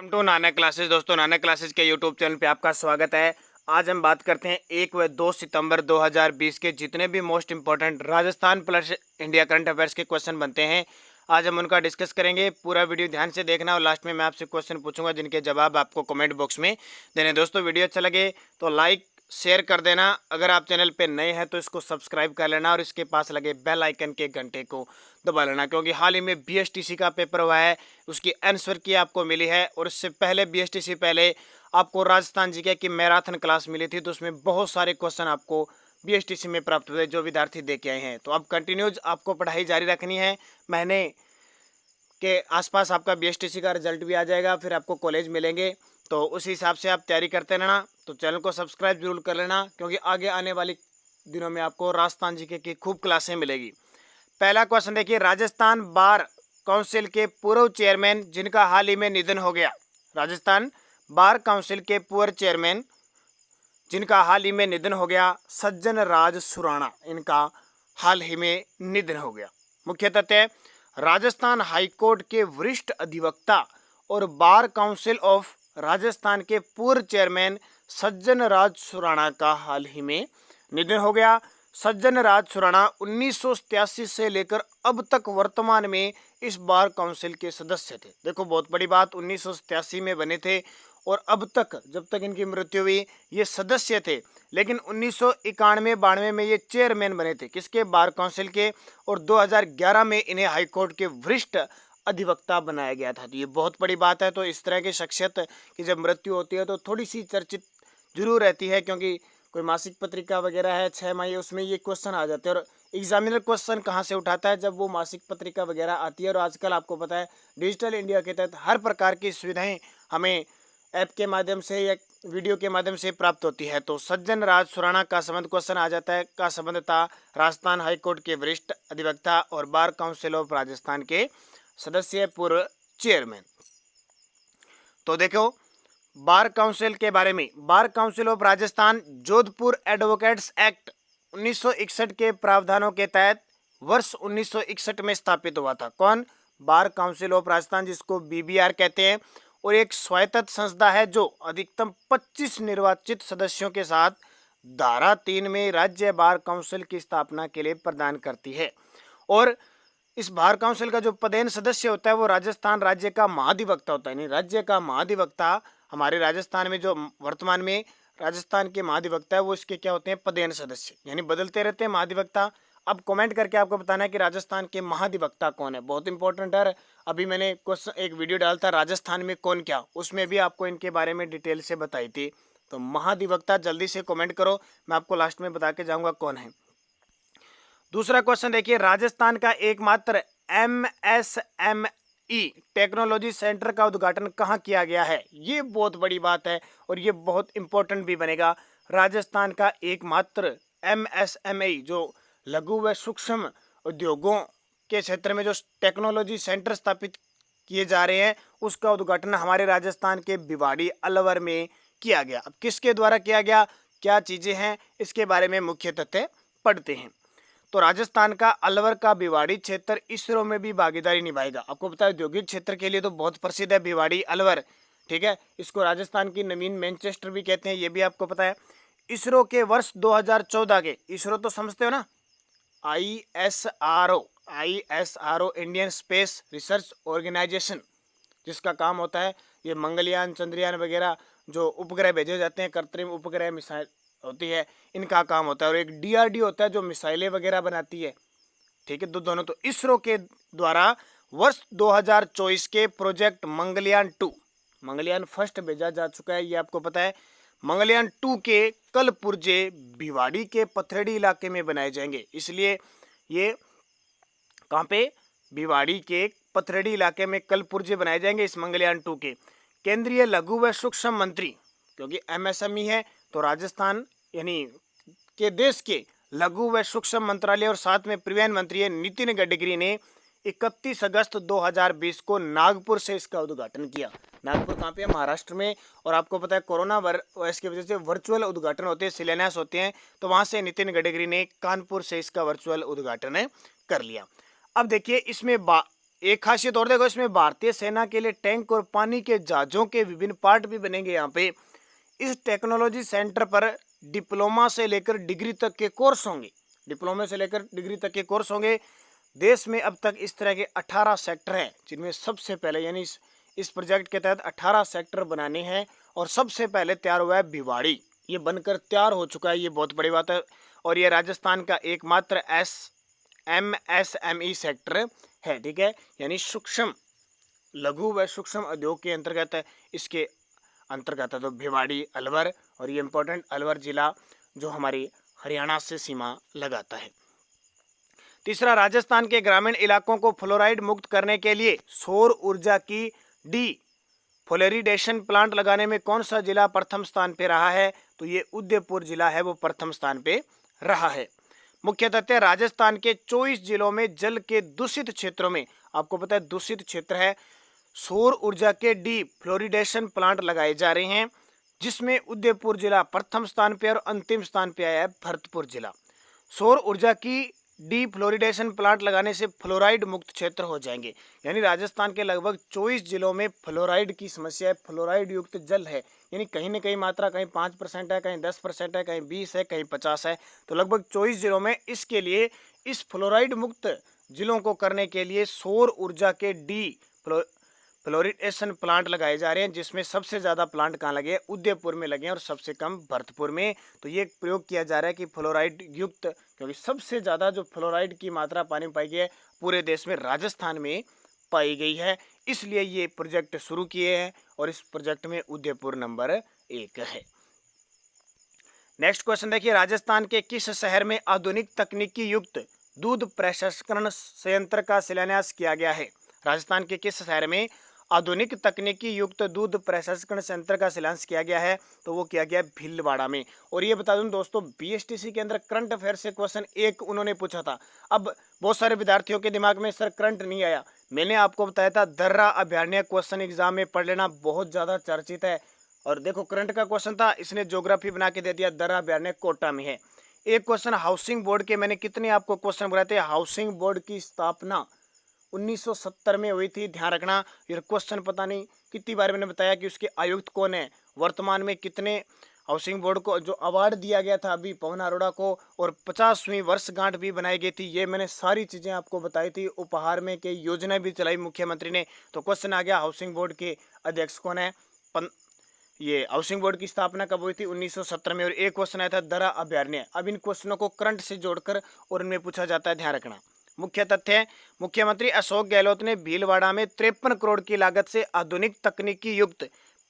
Welcome to Nana classes. दोस्तों, नाना classes के YouTube channel पे आपका स्वागत है। आज हम बात करते हैं 1 व 2 सितंबर 2020 के जितने भी most important Rajasthan plus India current affairs के क्वेश्चन बनते हैं, आज हम उनका डिस्कस करेंगे। पूरा वीडियो ध्यान से देखना और लास्ट में मैं आपसे क्वेश्चन पूछूंगा जिनके जवाब आपको कमेंट बॉक्स में देने। दोस्तों, वीडियो अच्छा लगे तो लाइक शेयर कर देना। अगर आप चैनल पे नए हैं तो इसको सब्सक्राइब कर लेना और इसके पास लगे बेल आइकन के घंटे को दबा लेना, क्योंकि हाल ही में बीएसटीसी का पेपर हुआ है, उसकी आंसर की आपको मिली है। और इससे पहले बीएसटीसी पहले आपको राजस्थान जीके की मैराथन क्लास मिली थी, तो उसमें बहुत सारे क्वेश्चन आपको बीएसटीसी में प्राप्त हुए जो विद्यार्थी दे के आए हैं। तो अब कंटिन्यूज आपको पढ़ाई जारी रखनी है। महीने के आसपास आपका बीएसटीसी का रिजल्ट भी आ जाएगा, फिर आपको कॉलेज मिलेंगे, तो उस हिसाब से आप तैयारी करते रहना। तो चैनल को सब्सक्राइब जरूर कर लेना, क्योंकि आगे आने वाली दिनों में आपको राजस्थान जीके की खूब क्लासें मिलेगी। पहला क्वेश्चन देखिए, राजस्थान बार काउंसिल के पूर्व चेयरमैन जिनका हाल ही में निधन हो गया। राजस्थान बार काउंसिल के पूर्व चेयरमैन जिनका हाल ही में निधन हो गया, सज्जन राज सुराणा, इनका हाल ही में निधन हो गया। मुख्य तथ्य, राजस्थान हाईकोर्ट के वरिष्ठ अधिवक्ता और बार काउंसिल ऑफ राजस्थान के पूर्व चेयरमैन सज्जन राज सुराणा का हाल ही में निधन हो गया। सज्जन राज सुराणा 1987 से लेकर अब तक वर्तमान में इस बार काउंसिल के सदस्य थे। देखो, बहुत बड़ी बात, 1987 में बने थे और अब तक जब तक इनकी मृत्यु हुई ये सदस्य थे, लेकिन 1991-92 में ये चेयरमैन बने थे किसके, बार काउंसिल के। और 2011 में इन्हें हाईकोर्ट के वरिष्ठ अधिवक्ता बनाया गया था। तो ये बहुत बड़ी बात है। तो इस तरह की शख्सियत की जब मृत्यु होती है तो थोड़ी सी चर्चित जरूर रहती है, क्योंकि कोई मासिक पत्रिका वगैरह है 6 माही, उसमें ये क्वेश्चन आ जाते हैं। और एग्जामिनर क्वेश्चन कहाँ से उठाता है, जब वो मासिक पत्रिका वगैरह आती है। और आजकल आपको पता है डिजिटल इंडिया के तहत हर प्रकार की सुविधाएं हमें ऐप के माध्यम से या वीडियो के माध्यम से प्राप्त होती है। तो सज्जन राज सुराणा का संबंध क्वेश्चन आ जाता है, का संबंध था राजस्थान हाईकोर्ट के वरिष्ठ अधिवक्ता और बार काउंसिल ऑफ राजस्थान के सदस्य पूर्व चेयरमैन। तो देखो, बार काउंसिल के बारे में, bar council of Rajasthan Jodhpur advocates act 1961 के प्रावधानों के तहत वर्ष 1961 में स्थापित हुआ था। कौन, बार काउंसिल ऑफ राजस्थान, जिसको बीबीआर कहते हैं, और एक स्वायत्त संस्था है जो अधिकतम 25 निर्वाचित सदस्यों के साथ धारा 3 में राज्य बार काउंसिल की स्थापना के लिए प्रदान करती है। और इस बार काउंसिल का जो पदेन सदस्य होता है वो राजस्थान राज्य का महाधिवक्ता होता है। यानी राज्य का महाधिवक्ता हमारे राजस्थान में जो वर्तमान में राजस्थान के महाधिवक्ता है वो इसके क्या होते हैं, पदेन सदस्य, यानी बदलते रहते हैं महाधिवक्ता। अब कमेंट करके आपको बताना है कि राजस्थान के महाधिवक्ता कौन है, बहुत इंपॉर्टेंट है। अभी मैंने क्वेश्चन एक वीडियो डाला था राजस्थान में कौन क्या, उसमें भी आपको इनके बारे में डिटेल से बताई थी। तो महाधिवक्ता जल्दी से कमेंट करो, मैं आपको लास्ट में बता के जाऊंगा कौन है। दूसरा क्वेश्चन देखिए, राजस्थान का एकमात्र MSME टेक्नोलॉजी सेंटर का उद्घाटन कहाँ किया गया है। ये बहुत बड़ी बात है और ये बहुत इंपॉर्टेंट भी बनेगा। राजस्थान का एकमात्र MSME जो लघु व सूक्ष्म उद्योगों के क्षेत्र में जो टेक्नोलॉजी सेंटर स्थापित किए जा रहे हैं, उसका उद्घाटन हमारे राजस्थान के भिवाड़ी अलवर में किया गया। अब किसके द्वारा किया गया, क्या चीजें हैं, इसके बारे में मुख्य तथ्य पढ़ते हैं। तो राजस्थान का अलवर का भिवाड़ी क्षेत्र इसरो में भी भागीदारी निभाएगा। आपको पता है औद्योगिक क्षेत्र के लिए तो बहुत प्रसिद्ध है भिवाड़ी अलवर, ठीक है। इसको राजस्थान की नवीन मैनचेस्टर भी कहते हैं, ये भी आपको पता है। इसरो के वर्ष 2014 के, इसरो तो समझते हो ना, ISRO Indian space research organisation, जिसका काम होता है ये मंगलयान चंद्रयान वगैरह जो उपग्रह भेजे जाते हैं, कृत्रिम उपग्रह मिसाइल होती है, इनका काम होता है। और एक DRDO होता है जो मिसाइलें वगैरह बनाती है, ठीक है। दोनों तो इसरो के द्वारा वर्ष 2024 के प्रोजेक्ट मंगलयान 2, मंगलयान फर्स्ट भेजा जा चुका है, ये आपको पता है। मंगलयान 2 के कल पुर्जे भिवाड़ी के पथरेडी इलाके में बनाए जाएंगे, इसलिए ये कहाँ पे, भिवाड़ी के पथरेडी इलाके में कल पुर्जे बनाए जाएंगे इस मंगलयान 2 के। केंद्रीय लघु व सूक्ष्म मंत्री, क्योंकि MSME है तो राजस्थान यानी के देश के लघु व सूक्ष्म मंत्रालय और साथ में परिवहन मंत्री नितिन गडकरी ने 31 अगस्त 2020 को नागपुर से इसका उद्घाटन किया। नागपुर कहाँ पे है, महाराष्ट्र में। और आपको पता है कोरोना वायरस की वजह से वर्चुअल उद्घाटन होते हैं, शिलान्यास होते हैं, तो वहां से नितिन गडकरी ने कानपुर से इसका वर्चुअल उद्घाटन कर लिया। अब देखिए इसमें एक खासियत और देखो, इसमें भारतीय सेना के लिए टैंक और पानी के जहाजों के विभिन्न पार्ट भी बनेंगे यहाँ पे। इस टेक्नोलॉजी सेंटर पर डिप्लोमा से लेकर डिग्री तक के कोर्स होंगे। डिप्लोमा से लेकर डिग्री तक के कोर्स होंगे। देश में अब तक इस तरह के 18 सेक्टर हैं, जिनमें सबसे पहले यानी इस प्रोजेक्ट के तहत 18 सेक्टर बनाने हैं और सबसे पहले तैयार हुआ है भिवाड़ी। ये बनकर तैयार हो चुका है, ये बहुत बड़ी बात है। और ये राजस्थान का एकमात्र MSME सेक्टर है, ठीक है, यानी सूक्ष्म लघु व सूक्ष्म उद्योग के अंतर्गत इसके अंतर्गत है। तो भिवाड़ी अलवर, और ये इंपॉर्टेंट अलवर जिला जो हमारी हरियाणा से सीमा लगाता है। तीसरा, राजस्थान के ग्रामीण इलाकों को फ्लोराइड मुक्त करने के लिए सौर ऊर्जा की डी फ्लोरिडेशन प्लांट लगाने में कौन सा जिला प्रथम स्थान पे रहा है? तो ये उदयपुर जिला है, वो प्रथम स्थान पे रहा है। मुख्य तथ्य, राजस्थान के 24 जिलों में जल के दूषित क्षेत्रों में, आपको पता है दूषित क्षेत्र है, सौर ऊर्जा के डी फ्लोरिडेशन प्लांट लगाए जा रहे हैं, जिसमें उदयपुर जिला प्रथम स्थान पे और अंतिम स्थान पे आया है भरतपुर जिला। सौर ऊर्जा की डी फ्लोरिडेशन प्लांट लगाने से फ्लोराइड मुक्त क्षेत्र हो जाएंगे, यानी राजस्थान के लगभग 24 जिलों में फ्लोराइड की समस्या है, फ्लोराइड युक्त जल है, यानी कहीं न कहीं मात्रा कहीं 5% है, कहीं 10% है, कहीं 20 है, कहीं 50 है। तो लगभग 24 जिलों में इसके लिए, इस फ्लोराइड मुक्त जिलों को करने के लिए सौर ऊर्जा के डी फ्लोरिडेशन प्लांट लगाए जा रहे हैं, जिसमें सबसे ज़्यादा प्लांट कहाँ लगे हैं? उदयपुर में लगे हैं, और सबसे कम भरतपुर में। तो ये प्रयोग किया जा रहा है कि फ्लोराइड युक्त, क्योंकि सबसे ज़्यादा जो फ्लोराइड की मात्रा पानी में पाई गई है पूरे देश में राजस्थान में पाई गई है, इसलिए ये प्रोजेक्ट शुरू किए हैं, और इस प्रोजेक्ट में उदयपुर नंबर 1 है। नेक्स्ट क्वेश्चन देखिए, राजस्थान के किस शहर में आधुनिक तकनीकी युक्त दूध प्रसंस्करण संयंत्र का शिलान्यास किया गया है? राजस्थान के किस शहर में आधुनिक तकनीकी युक्त दूध प्रसंस्करण संयंत्र का शिलान्यास किया गया है? तो वो किया गया भीलवाड़ा में। और ये बता दूं दोस्तों, बीएसटीसी के अंदर करंट अफेयर से क्वेश्चन एक उन्होंने पूछा था। अब बहुत सारे विद्यार्थियों के दिमाग में सर करंट नहीं आया, मैंने आपको बताया था दर्रा अभयारण्य क्वेश्चन एग्जाम में पढ़ लेना, बहुत ज्यादा चर्चित है। और देखो करंट का क्वेश्चन था, इसने ज्योग्राफी बना के दे दिया, दर्रा अभयारण्य कोटा में है। एक क्वेश्चन हाउसिंग बोर्ड के, मैंने कितने आपको क्वेश्चन बताए थे, हाउसिंग बोर्ड की स्थापना 1970 में हुई थी, ध्यान रखना। ये क्वेश्चन पता नहीं कितनी बार मैंने बताया कि उसके आयुक्त कौन है, वर्तमान में कितने हाउसिंग बोर्ड को जो अवार्ड दिया गया था अभी पवन अरोड़ा को, और 50वीं वर्षगांठ भी बनाई गई थी, ये मैंने सारी चीज़ें आपको बताई थी। उपहार में कई योजना भी चलाई मुख्यमंत्री ने। तो क्वेश्चन आ गया हाउसिंग बोर्ड के अध्यक्ष कौन है? ये हाउसिंग बोर्ड की स्थापना कब हुई थी? 1970 में। और एक क्वेश्चन आया था दर्रा अभयारण्य। अब इन क्वेश्चनों को करंट से जोड़कर और इनमें पूछा जाता है, ध्यान रखना। मुख्य तथ्य है, मुख्यमंत्री अशोक गहलोत ने भीलवाड़ा में 53 करोड़ की लागत से आधुनिक तकनीकी युक्त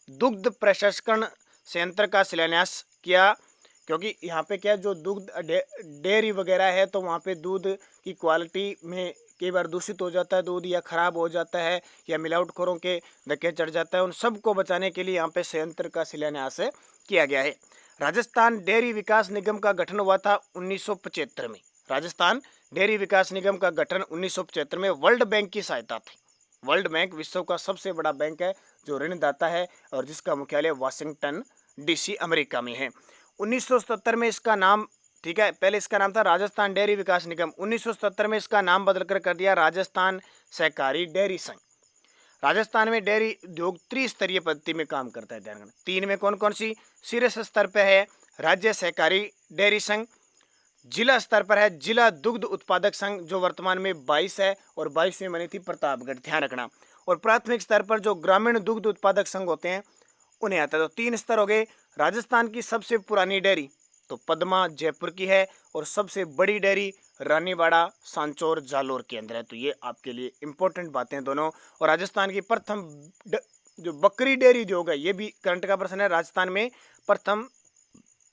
दुग्ध प्रसंस्करण संयंत्र का शिलान्यास किया, क्योंकि यहाँ पे क्या जो दुग्ध डेयरी वगैरह है, तो वहाँ पे दूध की क्वालिटी में कई बार दूषित हो जाता है दूध, या खराब हो जाता है, या मिलावटखोरों के धक्के चढ़ जाता है, उन सबको बचाने के लिए यहाँ पे संयंत्र का शिलान्यास किया गया है। राजस्थान डेयरी विकास निगम का गठन हुआ था 1975 में। राजस्थान डेयरी विकास निगम का गठन 1975 में वर्ल्ड बैंक की सहायता थी। वर्ल्ड बैंक विश्व का सबसे बड़ा बैंक है जो ऋणदाता है, और जिसका मुख्यालय वाशिंगटन डीसी अमेरिका में है। 1977 में इसका नाम, ठीक है, पहले इसका नाम था राजस्थान डेयरी विकास निगम, 1977 में इसका नाम बदलकर कर दिया राजस्थान सहकारी डेयरी संघ। राजस्थान में डेयरी उद्योग त्रिस्तरीय पद्धति में काम करता है, ध्यान रखना। 3 में कौन कौन सी? शीर्ष स्तर पर है राज्य सहकारी डेयरी संघ, जिला स्तर पर है जिला दुग्ध उत्पादक संघ जो वर्तमान में 22 है, और 22 में बनी थी प्रतापगढ़, ध्यान रखना। और प्राथमिक स्तर पर जो ग्रामीण दुग्ध उत्पादक संघ होते हैं उन्हें आता है। तो 3 स्तर हो गए। राजस्थान की सबसे पुरानी डेयरी तो पद्मा जयपुर की है, और सबसे बड़ी डेयरी रानीवाड़ा सांचौर जालोर के अंदर है। तो ये आपके लिए इंपॉर्टेंट बातें दोनों। और राजस्थान की प्रथम जो बकरी डेयरी उद्योग है, ये भी करंट का प्रश्न है, राजस्थान में प्रथम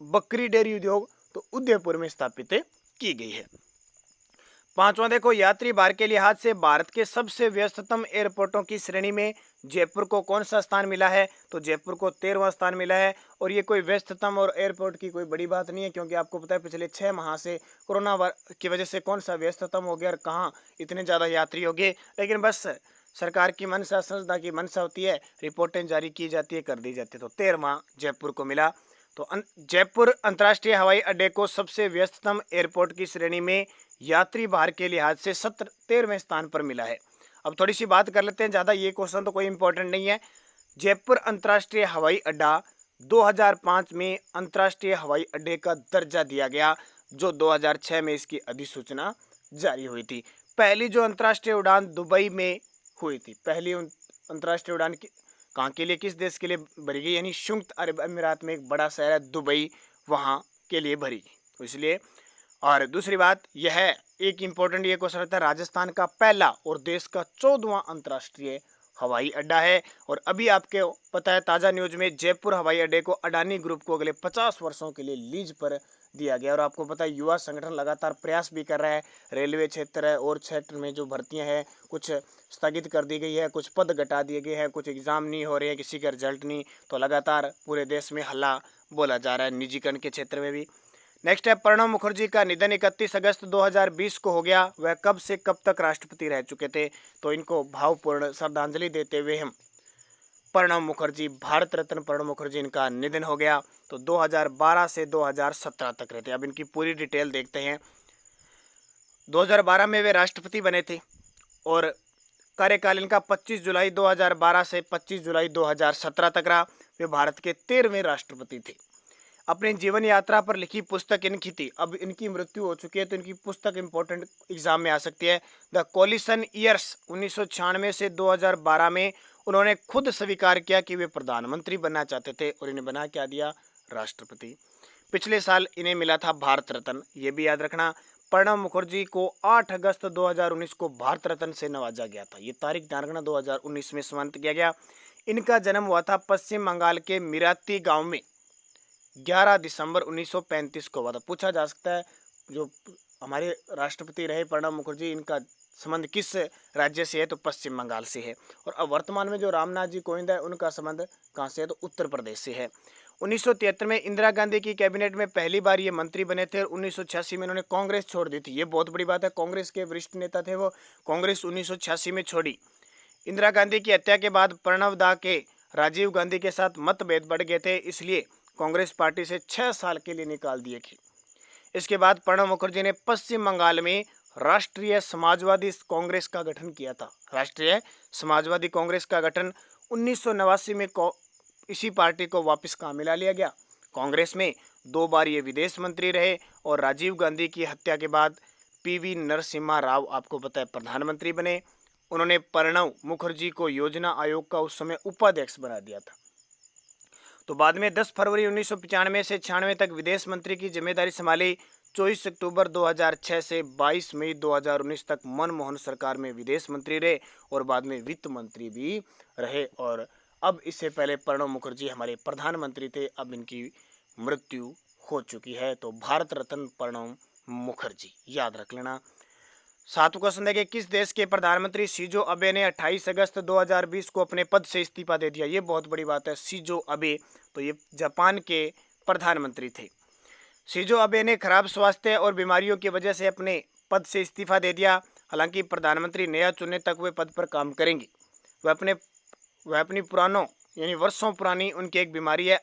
बकरी डेयरी उद्योग तो उदयपुर में स्थापित की गई है। 5वां देखो, यात्री भार के लिहाज से भारत के सबसे व्यस्ततम एयरपोर्टों की श्रेणी में जयपुर को कौन सा स्थान मिला है? तो जयपुर को 13वां स्थान मिला है। और ये कोई व्यस्ततम और एयरपोर्ट की कोई बड़ी बात नहीं है, क्योंकि आपको पता है पिछले 6 माह से कोरोना की वजह से कौन सा व्यस्ततम हो गया और कहाँ इतने ज़्यादा यात्री हो गए। लेकिन बस सरकार की मंशा, संस्था की मंशा होती है, रिपोर्टें जारी की जाती है, कर दी जाती है। तो 13वां जयपुर को मिला। तो जयपुर अंतर्राष्ट्रीय हवाई अड्डे को सबसे व्यस्ततम एयरपोर्ट की श्रेणी में यात्री भार के लिहाज से 13वें स्थान पर मिला है। अब थोड़ी सी बात कर लेते हैं, ज़्यादा ये क्वेश्चन तो कोई इंपॉर्टेंट नहीं है। जयपुर अंतर्राष्ट्रीय हवाई अड्डा 2005 में अंतर्राष्ट्रीय हवाई अड्डे का दर्जा दिया गया, जो 2006 में इसकी अधिसूचना जारी हुई थी। पहली जो अंतर्राष्ट्रीय उड़ान दुबई में हुई थी, पहली अंतर्राष्ट्रीय उड़ान कहाँ के लिए, किस देश के लिए भरी गई, यानी संयुक्त अरब अमीरात में एक बड़ा शहर है दुबई, वहाँ के लिए भरी गई, तो इसलिए। और दूसरी बात यह है, एक इम्पोर्टेंट ये क्वेश्चन रहता है, राजस्थान का पहला और देश का 14वां अंतर्राष्ट्रीय हवाई अड्डा है। और अभी आपके पता है ताज़ा न्यूज में, जयपुर हवाई अड्डे को अडानी ग्रुप को अगले 50 वर्षों के लिए लीज पर दिया गया। और आपको पता है युवा संगठन लगातार प्रयास भी कर रहा है, रेलवे क्षेत्र है और क्षेत्र में जो भर्तियां हैं कुछ स्थगित कर दी गई है, कुछ पद घटा दिए गए हैं, कुछ एग्जाम नहीं हो रहे हैं, किसी का रिजल्ट नहीं, तो लगातार पूरे देश में हल्ला बोला जा रहा है, निजीकरण के क्षेत्र में भी। नेक्स्ट है, प्रणब मुखर्जी का निधन 31 अगस्त 2020 को हो गया। वह कब से कब तक राष्ट्रपति रह चुके थे, तो इनको भावपूर्ण श्रद्धांजलि देते हुए हम प्रणब मुखर्जी, भारत रत्न प्रणब मुखर्जी, इनका निधन हो गया। तो 2012 से 2017 तक रहते। अब इनकी पूरी डिटेल देखते हैं। 2012 में वे राष्ट्रपति बने थे और कार्यकाल इनका 25 जुलाई 2012 से 25 जुलाई 2017 तक रहा। वे भारत के 13वें राष्ट्रपति थे। अपनी जीवन यात्रा पर लिखी पुस्तक इनकी थी। अब इनकी मृत्यु हो चुकी है, तो इनकी पुस्तक इंपॉर्टेंट एग्जाम में आ सकती है। द कोलिशन ईयर्स 1996 से 2012 में उन्होंने खुद स्वीकार किया कि वे प्रधानमंत्री बनना चाहते थे और इन्हें बना क्या दिया, राष्ट्रपति। पिछले साल इन्हें मिला था भारत रत्न, ये भी याद रखना। प्रणब मुखर्जी को 8 अगस्त 2019 को भारत रत्न से नवाजा गया था। ये तारीख ध्यान रखना, 2019 में सम्मानित किया गया। इनका जन्म हुआ था पश्चिम बंगाल के मिराती गांव में 11 दिसंबर 1935 को हुआ था। पूछा जा सकता है जो हमारे राष्ट्रपति रहे प्रणब मुखर्जी, इनका संबंध किस राज्य से है, तो पश्चिम बंगाल से है। और अब वर्तमान में जो रामनाथ जी कोविंद है, उनका संबंध कहाँ से है, तो उत्तर प्रदेश से है। 1973 में इंदिरा गांधी की कैबिनेट में पहली बार ये मंत्री बने थे और 1986 में इन्होंने कांग्रेस छोड़ दी थी। ये बहुत बड़ी बात है, कांग्रेस के वरिष्ठ नेता थे वो, कांग्रेस 1986 में छोड़ी। इंदिरा गांधी की हत्या के बाद प्रणब दा के राजीव गांधी के साथ मतभेद बढ़ गए थे, इसलिए कांग्रेस पार्टी से 6 साल के लिए निकाल दिए थे। इसके बाद प्रणब मुखर्जी ने पश्चिम बंगाल में राष्ट्रीय समाजवादी कांग्रेस का गठन किया था। राष्ट्रीय समाजवादी कांग्रेस का गठन 1989 में इसी पार्टी को वापस कहाँ मिला लिया गया, कांग्रेस में। 2 बार ये विदेश मंत्री रहे और राजीव गांधी की हत्या के बाद PV नरसिम्हा राव, आपको पता है, प्रधानमंत्री बने। उन्होंने प्रणब मुखर्जी को योजना आयोग का उस समय उपाध्यक्ष बना दिया था। तो बाद में 10 फरवरी 1995 से 96 तक विदेश मंत्री की जिम्मेदारी संभाली। 24 अक्टूबर 2006 से 22 मई 2019 तक मनमोहन सरकार में विदेश मंत्री रहे और बाद में वित्त मंत्री भी रहे। और अब इससे पहले प्रणब मुखर्जी हमारे प्रधानमंत्री थे। अब इनकी मृत्यु हो चुकी है। तो भारत रत्न प्रणब मुखर्जी याद रख लेना। 7वां क्वेश्चन देखिए, किस देश के प्रधानमंत्री शिंजो अबे ने 28 अगस्त 2020 को अपने पद से इस्तीफा दे दिया। ये बहुत बड़ी बात है, शिंजो अबे, तो ये जापान के प्रधानमंत्री थे। शिंजो अबे ने खराब स्वास्थ्य और बीमारियों की वजह से अपने पद से इस्तीफा दे दिया। हालांकि प्रधानमंत्री नया चुनने तक वे पद पर काम करेंगे। वह अपनी पुरानों यानी वर्षों पुरानी उनकी एक बीमारी है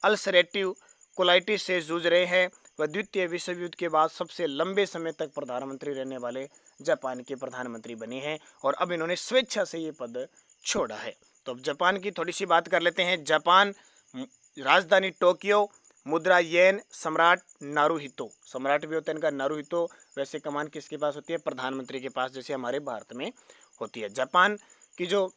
अल्सरेटिव कोलाइटिस से जूझ रहे हैं। वह द्वितीय विश्व युद्ध के बाद सबसे लंबे समय तक प्रधानमंत्री रहने वाले जापान के प्रधानमंत्री बने हैं और अब इन्होंने स्वेच्छा से ये पद छोड़ा है। तो अब जापान की थोड़ी सी बात कर लेते हैं। जापान, राजधानी टोक्यो, मुद्रा येन, सम्राट नारुहितो, सम्राट भी होता है इनका नारुहितो। वैसे कमान किसके पास होती है, प्रधानमंत्री के पास, जैसे हमारे भारत में होती है। जापान की जो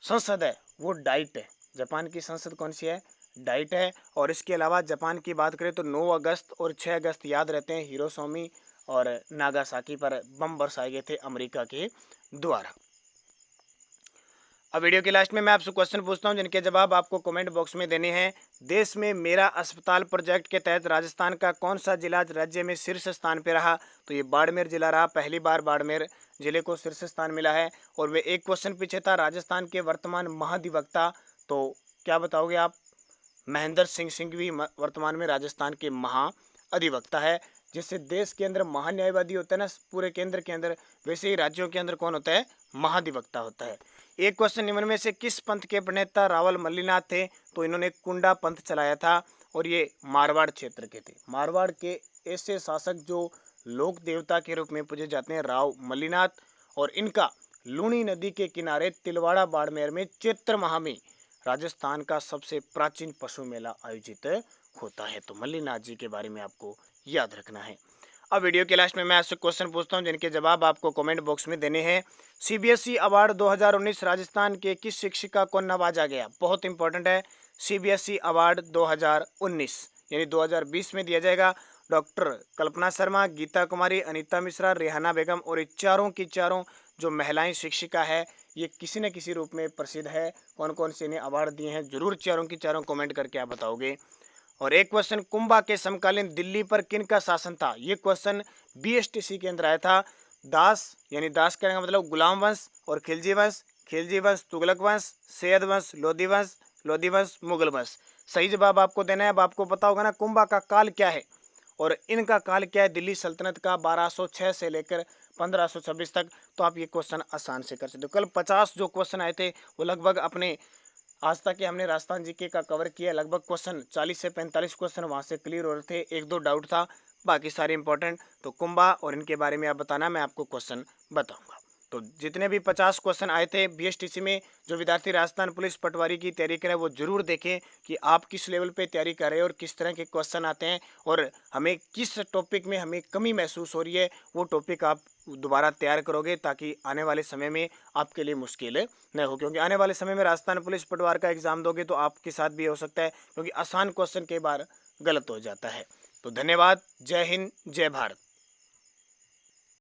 संसद है वो डाइट है। जापान की संसद कौन सी है, डाइट है। और इसके अलावा जापान की बात करें तो 9 अगस्त और 6 अगस्त याद रहते हैं, हिरोशिमा और नागासाकी पर बम बरसाए गए थे अमेरिका के द्वारा। अब वीडियो के लास्ट में मैं आपसे क्वेश्चन पूछता हूं जिनके जवाब आपको कमेंट बॉक्स में देने हैं। देश में मेरा अस्पताल प्रोजेक्ट के तहत राजस्थान का कौन सा जिला राज्य में शीर्ष स्थान पे रहा, तो ये बाड़मेर जिला रहा। पहली बार बाड़मेर जिले को शीर्ष स्थान मिला है। और वे एक क्वेश्चन पीछे था, राजस्थान के वर्तमान महाधिवक्ता, तो क्या बताओगे आप, महेंद्र सिंह सिंघवी वर्तमान में राजस्थान के महाअधिवक्ता है। जिससे देश के अंदर महान्यायवादी होता है ना, पूरे केंद्र के अंदर, वैसे ही राज्यों के अंदर कौन होता है, महाधिवक्ता होता है। एक क्वेश्चन, निम्न में से किस पंथ के प्रणेता रावल मल्लीनाथ थे, तो इन्होंने कुंडा पंथ चलाया था और ये मारवाड़ क्षेत्र के थे। मारवाड़ के ऐसे शासक जो लोक देवता के रूप में पूजे जाते हैं राव मल्लीनाथ, और इनका लूनी नदी के किनारे तिलवाड़ा बाड़मेर में चैत्र माह में राजस्थान का सबसे प्राचीन पशु मेला आयोजित होता है। तो मल्लीनाथ जी के बारे में आपको याद रखना है। अब वीडियो के लास्ट में मैं आपसे क्वेश्चन पूछता हूं जिनके जवाब आपको कमेंट बॉक्स में देने हैं। सीबीएसई अवार्ड 2019 राजस्थान के किस शिक्षिका को नवाजा गया? बहुत इंपॉर्टेंट है। सीबीएसई अवार्ड 2019 यानी 2020 में दिया जाएगा। डॉक्टर कल्पना शर्मा, गीता कुमारी, अनीता मिश्रा, रेहाना बेगम, और ये चारों की चारों जो महिलाएं शिक्षिका है ये किसी न किसी रूप में प्रसिद्ध है। कौन कौन से इन्हें अवार्ड दिए हैं जरूर चारों की चारों कमेंट करके आप बताओगे। और एक क्वेश्चन, कुंभा के समकालीन दिल्ली पर किन का शासन था? ये क्वेश्चन बीएसटीसी के अंदर आया था। दास यानी दास कहने का मतलब गुलाम वंश, और खिलजी वंश तुगलक वंश, सैयद वंश, लोधी वंश, मुगल वंश। सही जवाब आपको देना है। अब आपको पता होगा ना कुंभा का काल क्या है और इनका काल क्या है दिल्ली सल्तनत का 1206 से लेकर 1526 तक। तो आप ये क्वेश्चन आसान से कर सकते हो। कल 50 जो क्वेश्चन आए थे वो लगभग अपने आज तक के हमने राजस्थान जीके का कवर किया। लगभग क्वेश्चन 40 से 45 क्वेश्चन वहाँ से क्लियर हो रहे थे। एक दो डाउट था, बाकी सारे इंपॉर्टेंट। तो कुंभा और इनके बारे में आप बताना, मैं आपको क्वेश्चन बताऊंगा। तो जितने भी 50 क्वेश्चन आए थे बीएसटीसी में, जो विद्यार्थी राजस्थान पुलिस पटवारी की तैयारी करें वो जरूर देखें कि आप किस लेवल पे तैयारी कर रहे हैं और किस तरह के क्वेश्चन आते हैं, और हमें किस टॉपिक में हमें कमी महसूस हो रही है वो टॉपिक आप दोबारा तैयार करोगे ताकि आने वाले समय में आपके लिए मुश्किल न हो। क्योंकि आने वाले समय में राजस्थान पुलिस पटवार का एग्जाम दोगे तो आपके साथ भी हो सकता है, क्योंकि आसान क्वेश्चन कई बार गलत हो जाता है। तो धन्यवाद। जय हिंद, जय भारत।